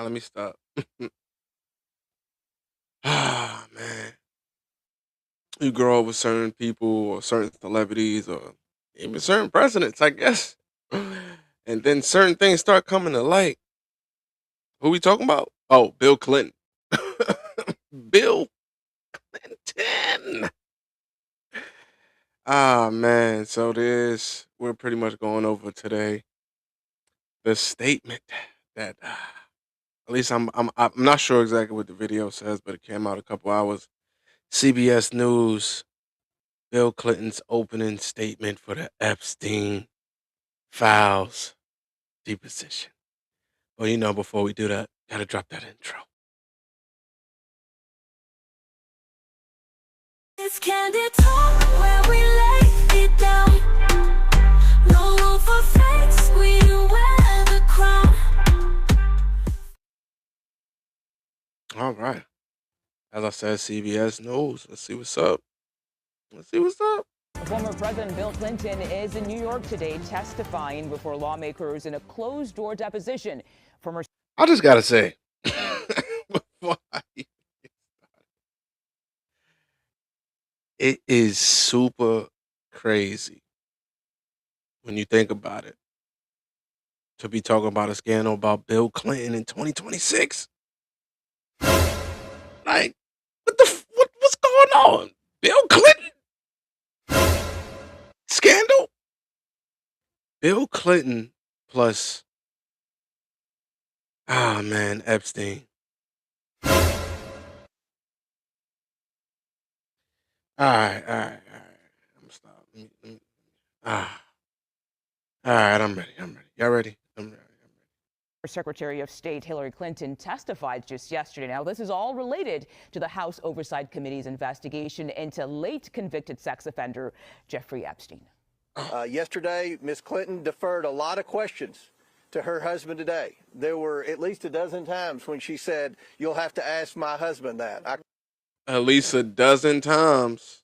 let me stop. Ah, man. You grow up with certain people or certain celebrities or even certain presidents, I guess. And then certain things start coming to light. Who we talking about? Oh, Bill Clinton. Bill Clinton. Ah, man. So we're pretty much going over today the statement that at least I'm not sure exactly what the video says, but it came out a couple hours. CBS News, Bill Clinton's opening statement for the Epstein files deposition. Well, before we do that, gotta drop that intro. It's Candid talk where we lay it down. No room for fakes, we wear the crown. All right. As I said, CBS News. Let's see what's up. Let's see what's up. Former President Bill Clinton is in New York today testifying before lawmakers in a closed-door deposition. I just gotta say, before I even get started, it is super crazy when you think about it to be talking about a scandal about Bill Clinton in 2026. Like, what's going on? Bill Clinton scandal? Bill Clinton plus Epstein. All right. I'm gonna stop. Ah, all right. I'm ready. Y'all ready? I'm ready. Secretary of State Hillary Clinton testified just yesterday. Now, this is all related to the House Oversight Committee's investigation into late convicted sex offender Jeffrey Epstein. Yesterday, Ms. Clinton deferred a lot of questions to her husband today. There were at least a dozen times when she said, "You'll have to ask my husband that." At least a dozen times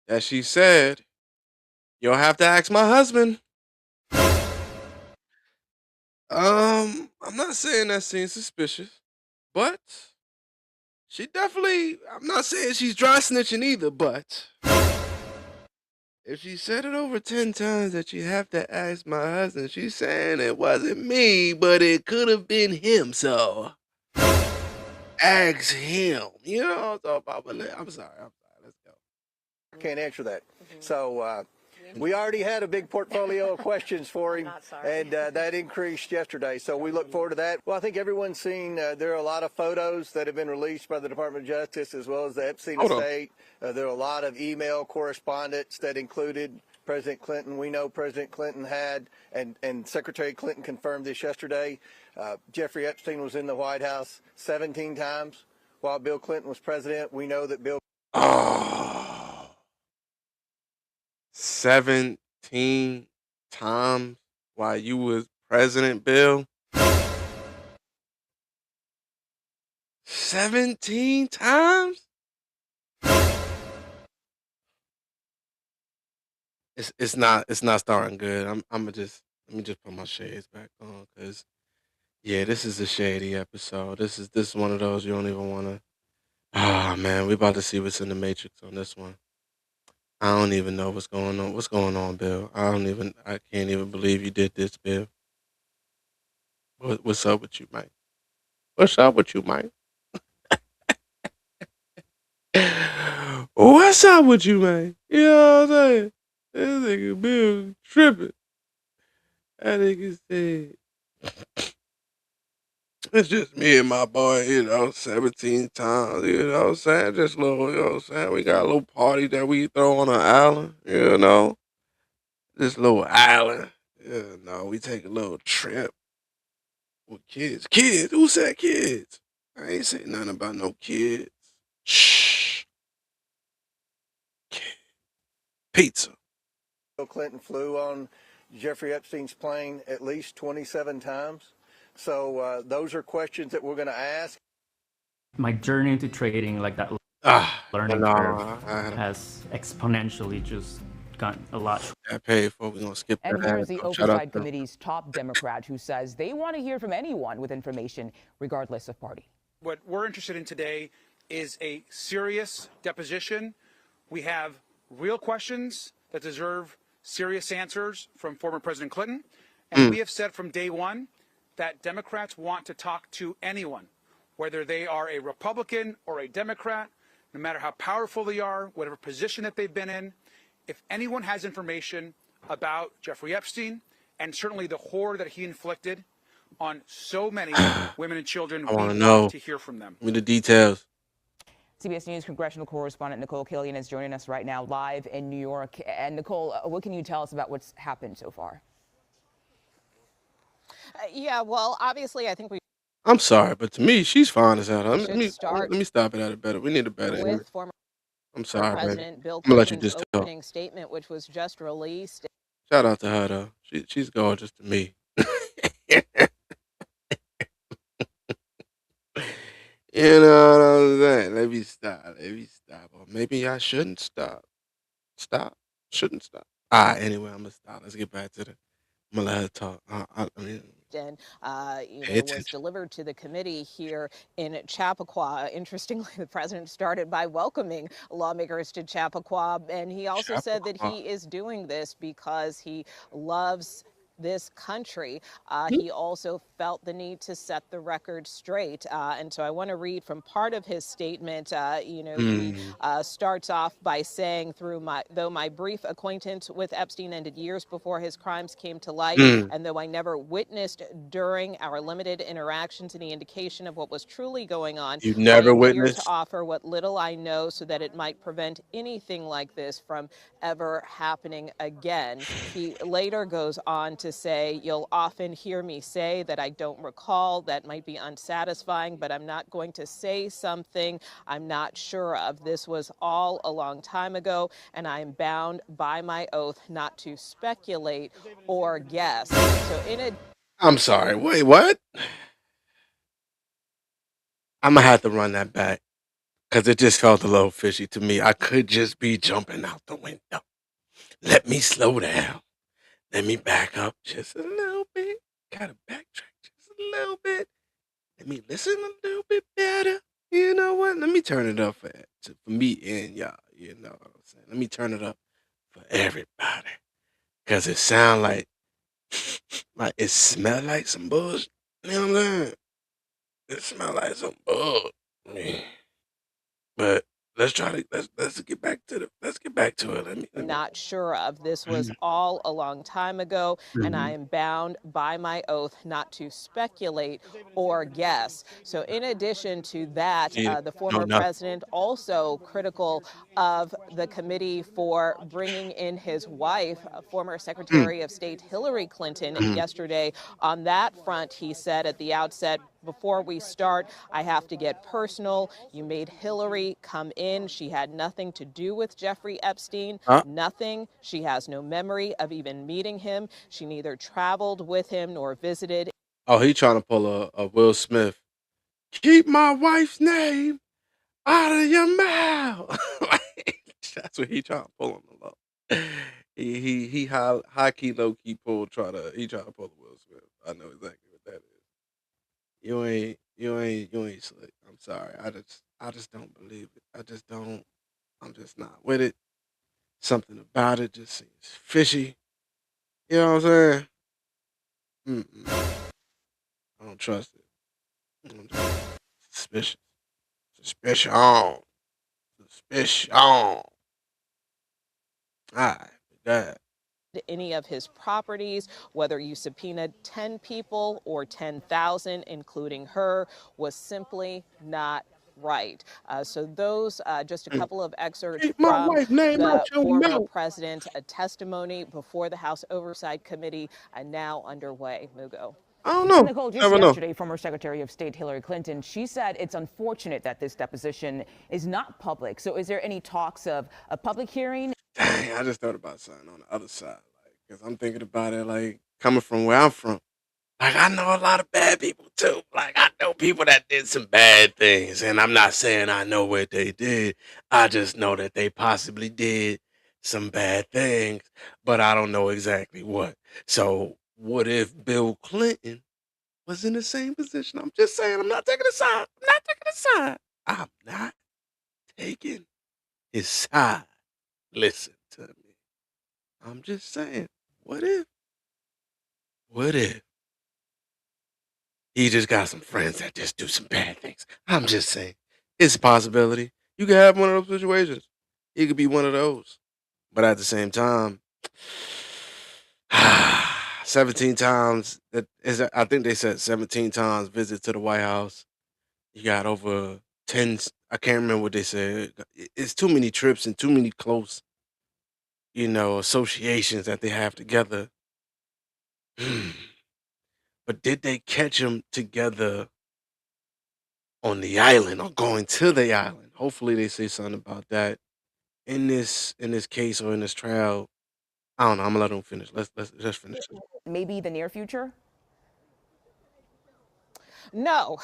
that she said, "You'll have to ask my husband." I'm not saying that seems suspicious, but I'm not saying she's dry snitching either, but if she said it over 10 times that you have to ask my husband, she's saying it wasn't me, but it could have been him, so ask him. You know what I'm talking about? But I'm sorry. Let's go. I can't answer that. So we already had a big portfolio of questions for him, and that increased yesterday. So we look forward to that. Well, I think everyone's seen there are a lot of photos that have been released by the Department of Justice as well as the Epstein estate. There are a lot of email correspondence that included President Clinton. We know President Clinton had, and Secretary Clinton confirmed this yesterday, Jeffrey Epstein was in the White House 17 times while Bill Clinton was president. We know that Bill... Oh, 17 times while you was President, Bill? 17 times? It's not starting good. I'm gonna just let me just put my shades back on because yeah, this is a shady episode. This is one of those you don't even wanna. Ah, man, we about to see what's in the Matrix on this one. I don't even know what's going on. What's going on, Bill? I can't even believe you did this, Bill. What's up with you, Mike? What's up with you, Mike? What's up with you, man? You know what I'm saying? This nigga Bill tripping. That nigga said, it's just me and my boy, 17 times, you know what I'm saying? Just little, you know what I'm saying? We got a little party that we throw on an island, you know? This little island, we take a little trip with kids. Kids? Who said kids? I ain't saying nothing about no kids. Shh. Kid. Pizza. Bill Clinton flew on Jeffrey Epstein's plane at least 27 times. So those are questions that we're going to ask. My journey into trading, like that learning curve, has exponentially just gotten a lot. Got paid for. We're gonna skip And that here's ad. the Shout out Oversight to Committee's top Democrat who says they want to hear from anyone with information, regardless of party. What we're interested in today is a serious deposition. We have real questions that deserve serious answers from former President Clinton. And we have said from day one that Democrats want to talk to anyone, whether they are a Republican or a Democrat, no matter how powerful they are, whatever position that they've been in. If anyone has information about Jeffrey Epstein and certainly the horror that he inflicted on so many women and children, I we want want to know. to hear from them. Give me the details. CBS News congressional correspondent Nicole Killian is joining us right now live in New York. And Nicole, what can you tell us about what's happened so far? Yeah, well, obviously, I think we I'm sorry, but to me, she's fine as hell. Let should me start stop it at it better. We need a better image. with former I'm sorry, baby. President Bill I'm gonna let you Clinton's just talk. opening statement, which was just released. Shout out to her though. She's gorgeous to me. You know what I'm saying? Let me stop. Or maybe I shouldn't stop. Shouldn't stop. Anyway, I'm gonna stop. Let's get back to the. I'm gonna let her talk. I mean, And pay was attention. delivered to the committee here in Chappaqua. Interestingly, the president started by welcoming lawmakers to Chappaqua, and he also said that Chappaqua. he is doing this because he loves this country. Hmm? He also felt the need to set the record straight. And so I want to read from part of his statement. He starts off by saying, though my brief acquaintance with Epstein ended years before his crimes came to light, and though I never witnessed during our limited interactions any indication of what was truly going on, You I never am here to witnessed. offer what little I know so that it might prevent anything like this from ever happening again. He later goes on to say, you'll often hear me say that I don't recall. That might be unsatisfying, but I'm not going to say something I'm not sure of. This was all a long time ago, and I am bound by my oath not to speculate or guess. So I'm sorry. Wait, what? I'm gonna have to run that back because it just felt a little fishy to me. I could just be jumping out the window. Let me slow down. Let me back up just a little bit. Gotta backtrack just a little bit. Let me listen a little bit better. You know what? Let me turn it up for me and y'all. You know what I'm saying? Let me turn it up for everybody. Cause it sound like it smell like some bullshit. You know what I'm saying? It smell like some bull. But let's get back to it. Let me not sure of. This was all a long time ago, and I Mhm. am bound by my oath not to speculate or guess. So in addition to that, See, the no former nothing. president also critical of the committee for bringing in his wife, former Mm, Secretary of State Hillary Clinton, mhm. yesterday. On that front, he said at the outset, before we start, I have to get personal. You made Hillary come in. She had nothing to do with Jeffrey Epstein, Uh, nothing. She has no memory of even meeting him. She neither traveled with him nor visited. oh, he trying to pull a Will Smith. Keep my wife's name out of your mouth. That's what he trying to pull on the low. He high key low key he try to pull a Will Smith. I know exactly what that is. You ain't slick. I'm sorry. I just don't believe it. I just don't. I'm just not with it. Something about it just seems fishy. You know what I'm saying? Mm-mm. I don't trust it. I'm just suspicious. Suspicion. Suspicion. All right. That. Any of his properties, whether you subpoenaed 10 people or 10,000, including her, was simply not right. So those just a Mm. couple of excerpts Keep my from wife name out the your former mouth. president, a testimony before the House Oversight Committee, now underway. Mugo. I don't And know. Nicole, just Never know. yesterday, former Secretary of State Hillary Clinton, she said it's unfortunate that this deposition is not public. So is there any talks of a public hearing? Dang, I just thought about something on the other side. Like, because I'm thinking about it, like, coming from where I'm from. Like, I know a lot of bad people, too. Like, I know people that did some bad things. And I'm not saying I know what they did. I just know that they possibly did some bad things, but I don't know exactly what. So what if Bill Clinton was in the same position? I'm just saying, I'm not taking a side. I'm not taking a side. I'm not taking his side. Listen to me. I'm just saying, what if? What if he just got some friends that just do some bad things? I'm just saying, it's a possibility. You could have one of those situations. He could be one of those. But at the same time, 17 times that is, I think they said 17 times visit to the White House. You got over 10, I can't remember what they said. It's too many trips and too many close, associations that they have together. But did they catch them together on the island or going to the island? Hopefully they say something about that in this case or in this trial. I don't know. I'm gonna let them finish. Let's just finish it. Maybe the near future? No.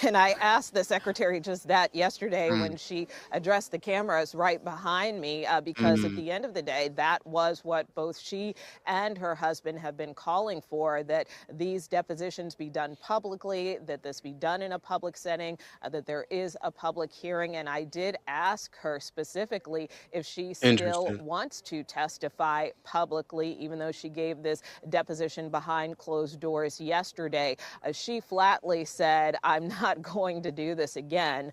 And I asked the secretary just that yesterday Mm, when she addressed the cameras right behind me, because at mm, the end of the day, that was what both she and her husband have been calling for, that these depositions be done publicly, that this be done in a public setting, that there is a public hearing. And I did ask her specifically if she still interesting. wants to testify publicly, even though she gave this deposition behind closed doors yesterday. She flatly said, I'm not going to do this again.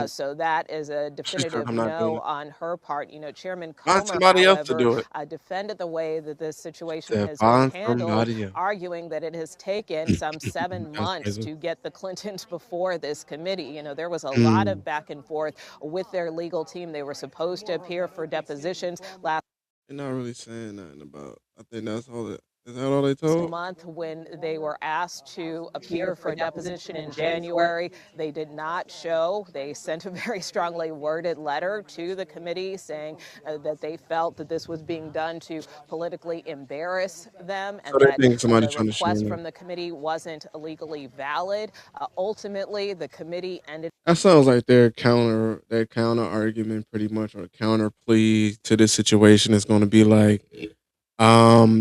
So that is a She said, definitive "I'm not doing no it." on her part. Chairman Find Comer, somebody else to however, do it. defended the way that this situation Said, has been "Find handled, somebody else." arguing that it has taken some 7 That's months crazy. to get the Clintons before this committee. There was a lot Mm. of back and forth with their legal team. They were supposed to appear for depositions last They're not really saying nothing about. I think that's all that. Is that all they told? month when they were asked to appear for a deposition in January. They did not show. They sent a very strongly worded letter to the committee saying that they felt that this was being done to politically embarrass them So and they that think somebody the trying to request shame them. from the committee wasn't legally valid. Ultimately, the committee ended. That sounds like their counter argument pretty much, or counter plea to this situation is going to be like,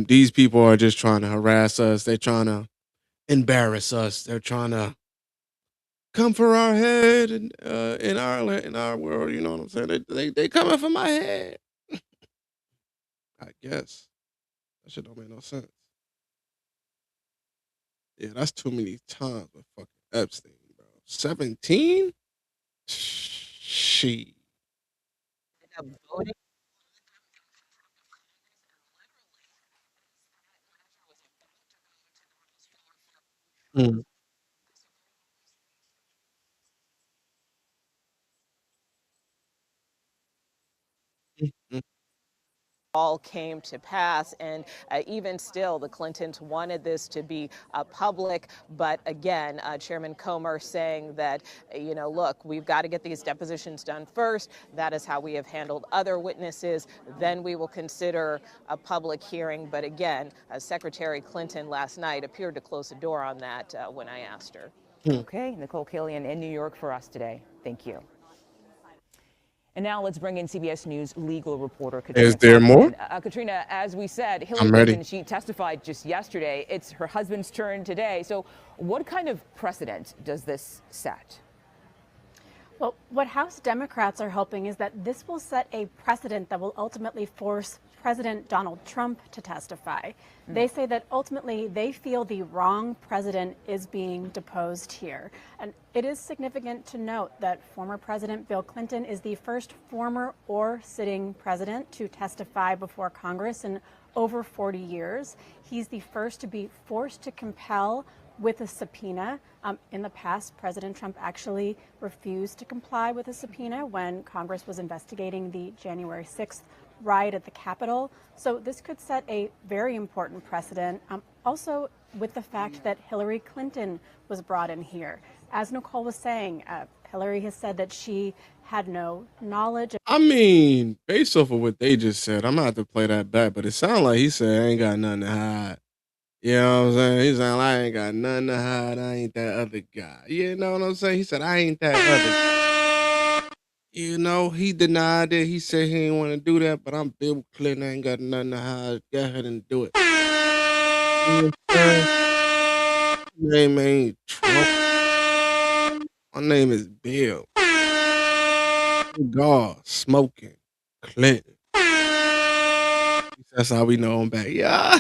these people are just trying to harass us. They're trying to embarrass us. They're trying to come for our head and in our world. You know what I'm saying? They coming for my head. I guess that shit don't make no sense. Yeah, that's too many times with fucking Epstein, bro. 17? She. Mm, mm, mm. All came to pass. And even still, the Clintons wanted this to be public. But again, Chairman Comer saying that, look, we've got to get these depositions done first. That is how we have handled other witnesses. Then we will consider a public hearing. But again, Secretary Clinton last night appeared to close the door on that when I asked her. Okay, Nicole Killian in New York for us today. Thank you. And now let's bring in CBS News legal reporter Is Katrina there more? Kaufman. Katrina, as we said, Hillary I'm ready. Clinton, she testified just yesterday. It's her husband's turn today. So what kind of precedent does this set? Well, what House Democrats are hoping is that this will set a precedent that will ultimately force President Donald Trump to testify. They say that ultimately they feel the wrong president is being deposed here. And it is significant to note that former President Bill Clinton is the first former or sitting president to testify before Congress in over 40 years. He's the first to be forced to compel with a subpoena. In the past, President Trump actually refused to comply with a subpoena when Congress was investigating the January 6th riot at the Capitol. So this could set a very important precedent. Also, with the fact that Hillary Clinton was brought in here. As Nicole was saying, Hillary has said that she had no knowledge. I mean, based off of what they just said, I'm gonna have to play that back, but it sounded like he said I ain't got nothing to hide. You know what I'm saying? He said I ain't got nothing to hide. I ain't that other guy. You know what I'm saying? He said I ain't that other guy. You know, he denied it. He said he didn't want to do that, but I'm Bill Clinton. I ain't got nothing to hide. Go ahead and do it. You understand? My name ain't Trump. My name is Bill. God, smoking, Clinton. That's how we know him back. Yeah.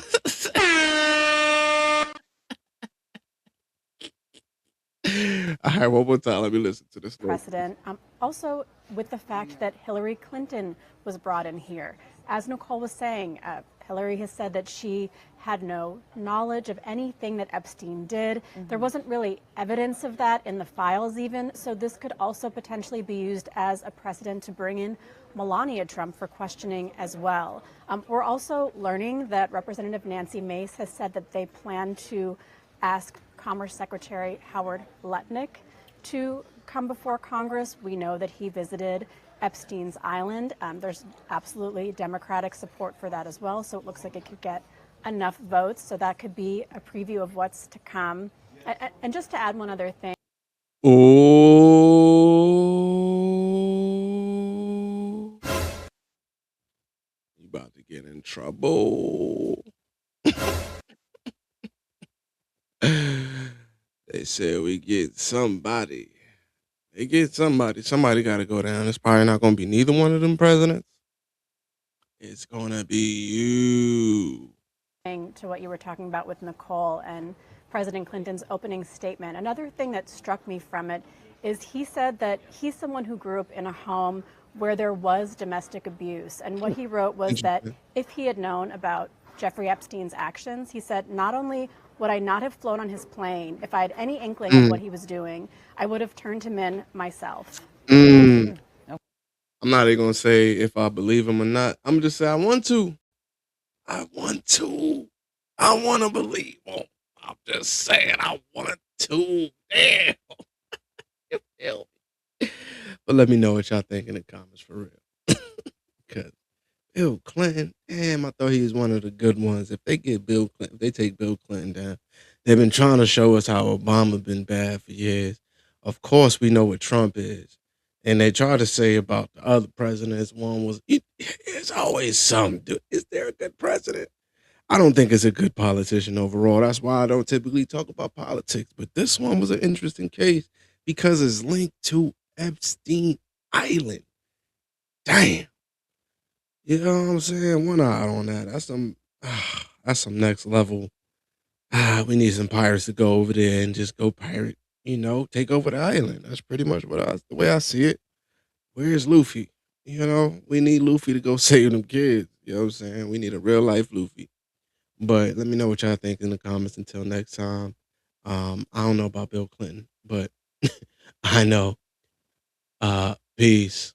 All right, one more time. Let me listen to this little. Precedent. Also, with the fact that Hillary Clinton was brought in here. As Nicole was saying, Hillary has said that she had no knowledge of anything that Epstein did. There wasn't really evidence of that in the files even, so this could also potentially be used as a precedent to bring in Melania Trump for questioning as well. We're also learning that Representative Nancy Mace has said that they plan to ask Commerce Secretary Howard Lutnick to come before Congress. We know that he visited Epstein's Island. There's absolutely Democratic support for that as well, so it looks like it could get enough votes. So that could be a preview of what's to come. And just to add one other thing. Oh, you about to get in trouble. They said we get somebody. They get somebody. Somebody got to go down. It's probably not going to be neither one of them presidents. It's going to be you. To what you were talking about with Nicole and President Clinton's opening statement. Another thing that struck me from it is he said that he's someone who grew up in a home where there was domestic abuse. And what he wrote was that if he had known about Jeffrey Epstein's actions, he said, not only would I not have flown on his plane, if I had any inkling of what he was doing, I would have turned him in myself. I'm not even going to say if I believe him or not. I'm just say I want to. I want to. I want to believe him. I'm just saying I want to. Damn. You feel me? But let me know what y'all think in the comments for real. Because Bill Clinton, damn, I thought he was one of the good ones. If they get Bill Clinton, if they take Bill Clinton down, they've been trying to show us how Obama been bad for years. Of course, we know what Trump is. And they try to say about the other presidents, one was, it's always some, dude. Is there a good president? I don't think it's a good politician overall. That's why I don't typically talk about politics. But this one was an interesting case because it's linked to Epstein Island. Damn. You know what I'm saying? One eye on that. That's some next level. We need some pirates to go over there and just go pirate, take over the island. That's pretty much the way I see it. Where's Luffy? We need Luffy to go save them kids. You know what I'm saying? We need a real life Luffy. But let me know what y'all think in the comments. Until next time. I don't know about Bill Clinton, but I know. Peace.